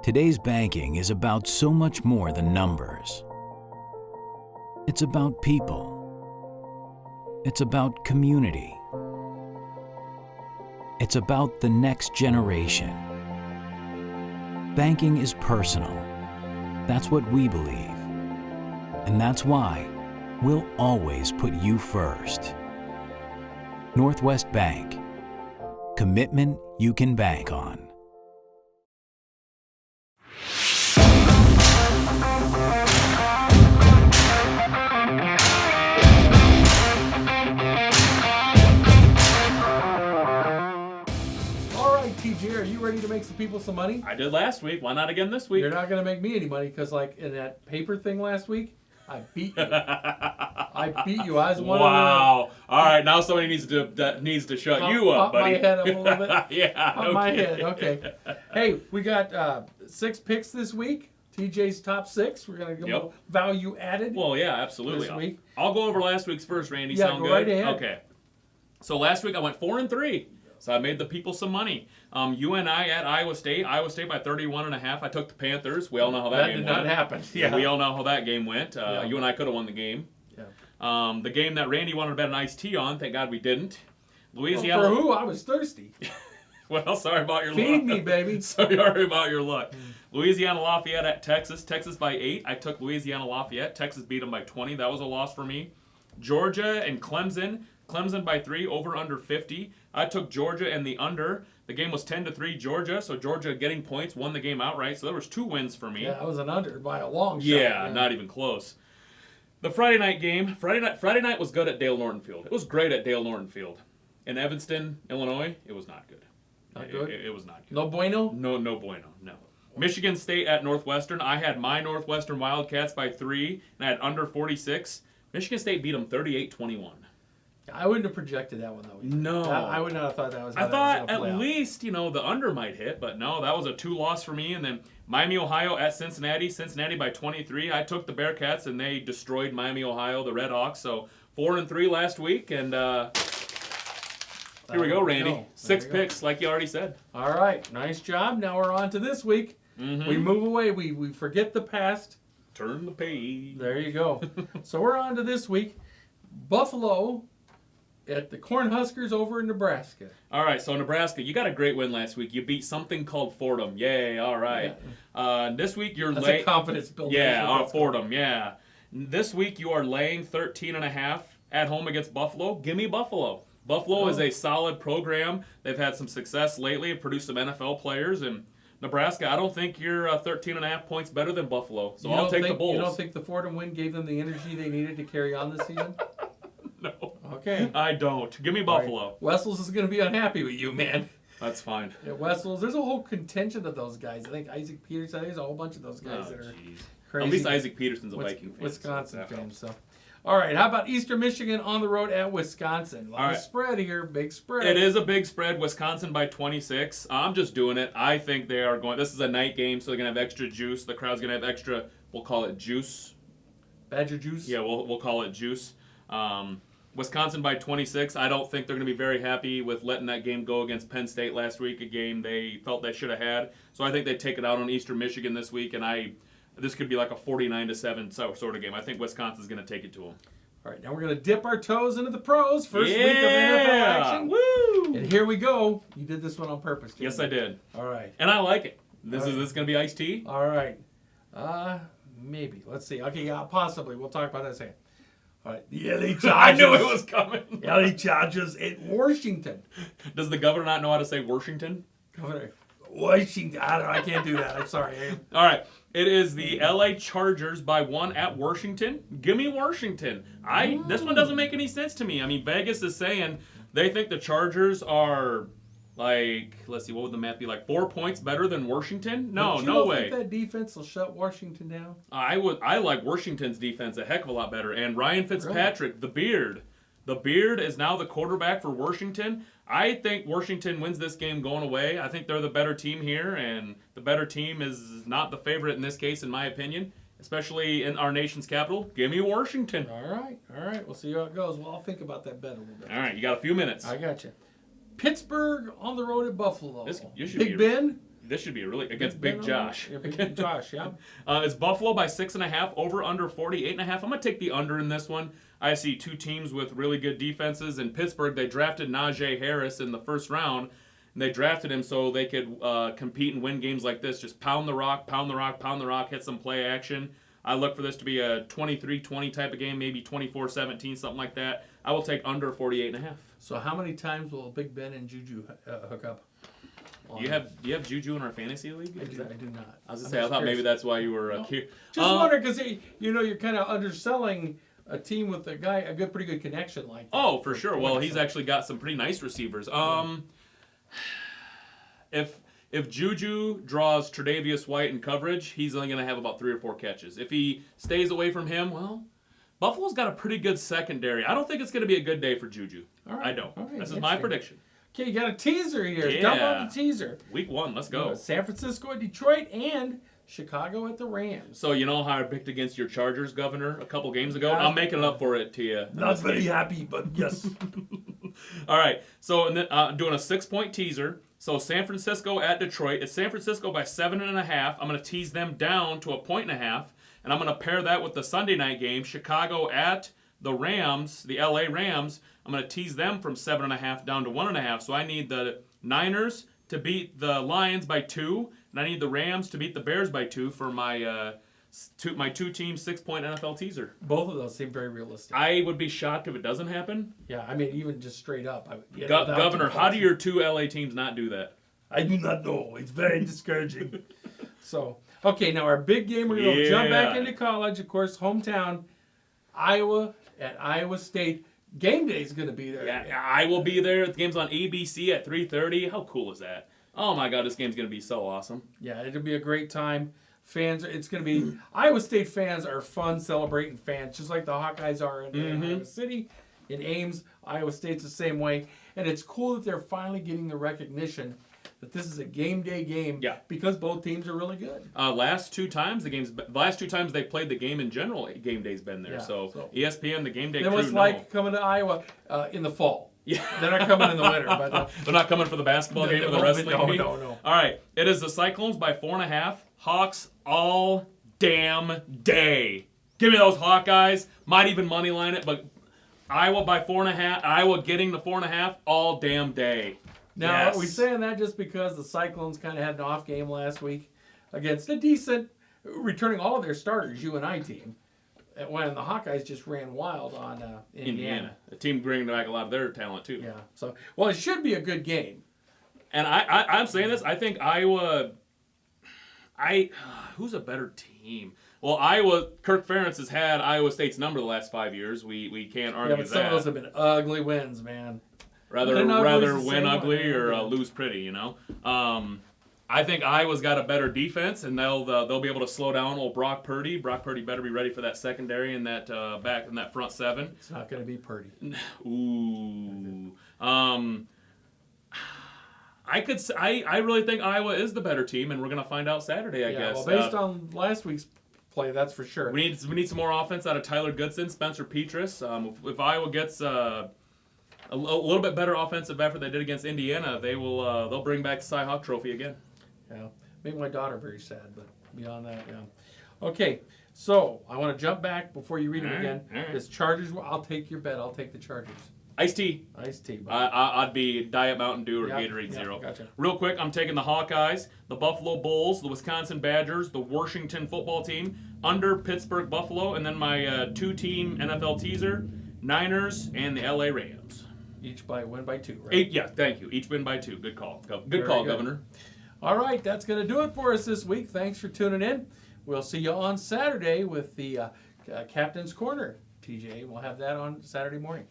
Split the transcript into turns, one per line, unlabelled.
Today's banking is about so much more than numbers. It's about people. It's about community. It's about the next generation. Banking is personal. That's what we believe. And that's why we'll always put you first. Northwest Bank. Commitment you can bank on.
TJ, are you ready to make some people some money?
I did last week. Why not again this week?
You're not going to make me any money because, like, in that paper thing last week, I beat you. I beat you. I was one
Wow. All right, now somebody needs to shut you up, buddy.
Pop my head up a little bit.
Yeah.
Pop my head. Okay. Hey, we got 6 picks this week. TJ's top 6. We're going to go value added.
Well, yeah, absolutely.
This week.
I'll go over last week's first, Randy.
Yeah,
Sound
go
good?
right ahead.
Okay. So last week I went 4-3. So I made the people some money. UNI at Iowa State. Iowa State by 31.5. I took the Panthers. We all know how that game went.
That did not happen. Yeah.
We all know how that game went. UNI could have won the game.
Yeah.
The game that Randy wanted to bet an iced tea on, thank God we didn't. Louisiana.
Well, for who? I was thirsty.
Well, sorry about your luck.
Feed me, baby.
Sorry about your luck. Louisiana Lafayette at Texas. Texas by 8. I took Louisiana Lafayette. Texas beat them by 20. That was a loss for me. Georgia and Clemson. Clemson by 3, over under 50. I took Georgia and the under. The game was 10-3 Georgia, so Georgia getting points won the game outright. So there was 2 wins for me.
Yeah, that was an under by a long shot.
Yeah, not even close. The Friday night game. Friday night was good at Dale Norton Field. It was great at Dale Norton Field. In Evanston, Illinois, it was not good.
Not good?
It was not good.
No bueno?
No bueno, no. Michigan State at Northwestern. I had my Northwestern Wildcats by 3, and I had under 46. Michigan State beat them 38-21.
I wouldn't have projected that one, though. Either.
No.
I would not have thought that was how
I
that
thought
was gonna play
at
out.
least, the under might hit, but no, that was a 2 loss for me. And then Miami, Ohio at Cincinnati. Cincinnati by 23. I took the Bearcats, and they destroyed Miami, Ohio, the Redhawks. So 4-3 last week, and here we go, Randy. 6 picks, like you already said.
All right, nice job. Now we're on to this week.
Mm-hmm.
We move away. We forget the past.
Turn the page.
There you go. So we're on to this week. Buffalo at the Cornhuskers over in Nebraska.
All right, so Nebraska, you got a great win last week. You beat something called Fordham. Yay, all right.
Yeah.
This week you're
That's
late.
a confidence builder.
Yeah, Fordham, yeah. This week you are laying 13.5 at home against Buffalo. Give me Buffalo. Buffalo is a solid program. They've had some success lately, produced some NFL players, and Nebraska, I don't think you're 13.5 points better than Buffalo, so I'll take the Bulls.
You don't think the Fordham win gave them the energy they needed to carry on this season?
No.
Okay.
I don't. Give me Buffalo.
Right. Wessels is going to be unhappy with you, man.
That's fine.
Yeah, Wessels, there's a whole contention of those guys. I think Isaac Peterson, there's a whole bunch of those guys that are crazy.
At least Isaac Peterson's a Viking fan.
Wisconsin fan. So, all right. How about Eastern Michigan on the road at Wisconsin? A lot of spread here. Big spread.
It is a big spread. Wisconsin by 26. I'm just doing it. I think they are going. This is a night game, so they're going to have extra juice. The crowd's going to have extra, we'll call it juice.
Badger juice?
Yeah, we'll call it juice. Wisconsin by 26. I don't think they're going to be very happy with letting that game go against Penn State last week, a game they felt they should have had. So I think they take it out on Eastern Michigan this week, and this could be like a 49-7 sort of game. I think Wisconsin's going to take it to them.
All right, now we're going to dip our toes into the pros. First week of NFL action.
Woo!
And here we go. You did this one on purpose, didn't
Yes,
you?
I did.
All right.
And I like it. This is going to be iced tea?
All right. Maybe. Let's see. Okay, yeah, possibly. We'll talk about that in a second. All right. The LA Chargers.
I knew it was coming.
LA Chargers at Washington.
Does the governor not know how to say Washington?
Governor. Washington. I don't know. I can't do that. I'm sorry.
All right. It is the LA Chargers by 1 at Washington. Give me Washington. This one doesn't make any sense to me. I mean, Vegas is saying they think the Chargers are like, let's see, what would the math be like? 4 points better than Washington? No,
But you
no
don't
way.
think that defense will shut Washington down?
I like Washington's defense a heck of a lot better. And Ryan Fitzpatrick, the Beard is now the quarterback for Washington. I think Washington wins this game going away. I think they're the better team here, and the better team is not the favorite in this case, in my opinion, especially in our nation's capital. Give me Washington.
All right. We'll see how it goes. Well, I'll think about that bet a little bit.
All right, you got a few minutes.
I got you. Pittsburgh on the road at Buffalo.
You should
Big Ben.
This should be against Big Josh.
Yeah, Big Josh, yeah.
It's Buffalo by 6.5, over under 48.5. I'm going to take the under in this one. I see two teams with really good defenses. In Pittsburgh, they drafted Najee Harris in the first round. And they drafted him so they could compete and win games like this. Just pound the rock, pound the rock, pound the rock, hit some play action. I look for this to be a 23-20 type of game, maybe 24-17, something like that. I will take under 48.5.
So how many times will Big Ben and Juju hook up?
Do you have Juju in our fantasy league?
I do not.
I was gonna say, I thought maybe that's why you were curious.
Just wondering, because you're kind of underselling a team with a pretty good connection like that.
Oh, for sure. Well, he's actually got some pretty nice receivers. If Juju draws Tre'Davious White in coverage, he's only going to have about 3 or 4 catches. If he stays away from him, well, Buffalo's got a pretty good secondary. I don't think it's going to be a good day for Juju.
All right.
I don't.
All right.
This is my prediction.
Okay, you got a teaser here.
Yeah.
Dump on the teaser.
Week 1, let's go.
San Francisco at Detroit and Chicago at the Rams.
So you know how I picked against your Chargers, Governor, a couple games ago?
Yeah.
I'm making it up for it to you.
Not very happy, but yes.
All right, so and then, doing a 6-point teaser. So San Francisco at Detroit. It's San Francisco by 7.5. I'm going to tease them down to 1.5, and I'm going to pair that with the Sunday night game, Chicago at the Rams, the LA Rams. I'm going to tease them from 7.5 down to 1.5. So I need the Niners to beat the Lions by 2, and I need the Rams to beat the Bears by 2 for my two-team 6-point NFL teaser.
Both of those seem very realistic.
I would be shocked if it doesn't happen.
Yeah, I mean, even just straight up.
Governor, how do your 2 LA teams not do that?
I do not know. It's very discouraging. So, okay, now our big game, we're going to jump back into college. Of course, hometown, Iowa at Iowa State. Game day is going to be there.
Yeah, I will be there. The game's on ABC at 3:30. How cool is that? Oh, my God, this game's going to be so awesome.
Yeah, it'll be a great time. Fans, it's going to be, Iowa State fans are fun, celebrating fans, just like the Hawkeyes are in Iowa City, in Ames. Iowa State's the same way. And it's cool that they're finally getting the recognition that this is a game day game because both teams are really good.
Last two times they played the game in general, game day's been there.
Yeah,
so ESPN, the game day
crew. It was like coming to Iowa in the fall.
Yeah.
They're not coming in the winter. But
they're not coming for the basketball game or the wrestling game?
No.
All right, it is the Cyclones by 4.5. Hawks all damn day. Give me those Hawkeyes. Might even money line it, but Iowa by 4.5. Iowa getting the 4.5 all damn day.
Now, are we saying that just because the Cyclones kind of had an off game last week against a decent, returning all of their starters, UNI team, when the Hawkeyes just ran wild on Indiana?
The team bringing back a lot of their talent, too.
Yeah. So, well, it should be a good game.
And I'm saying this. I think Iowa... who's a better team? Well, Kirk Ferentz has had Iowa State's number the last 5 years. We can't argue that.
Yeah, but some of those have been ugly wins, man.
Rather win ugly or lose pretty, you know. I think Iowa's got a better defense, and they'll be able to slow down old Brock Purdy. Brock Purdy better be ready for that secondary and that back in that front seven.
It's not going to be Purdy.
Ooh. I really think Iowa is the better team, and we're going to find out Saturday, I guess.
Well, based on last week's play, that's for sure.
We need some more offense out of Tyler Goodson, Spencer Petras. If Iowa gets a little bit better offensive effort they did against Indiana, they'll bring back the Cy Hawk Trophy again.
Yeah, make my daughter very sad, but beyond that, yeah. Okay, so I want to jump back before you read them again. This Chargers, I'll take your bet. I'll take the Chargers.
Iced tea.
Iced tea.
I'd be Diet Mountain Dew or Gatorade Zero.
Gotcha.
Real quick, I'm taking the Hawkeyes, the Buffalo Bulls, the Wisconsin Badgers, the Washington football team, under Pittsburgh Buffalo, and then my two-team NFL teaser, Niners and the LA Rams.
Each win by 2, right?
Thank you. Each win by 2. Good call. Good call, Governor.
All right, that's going to do it for us this week. Thanks for tuning in. We'll see you on Saturday with the Captain's Corner, TJ. We'll have that on Saturday morning.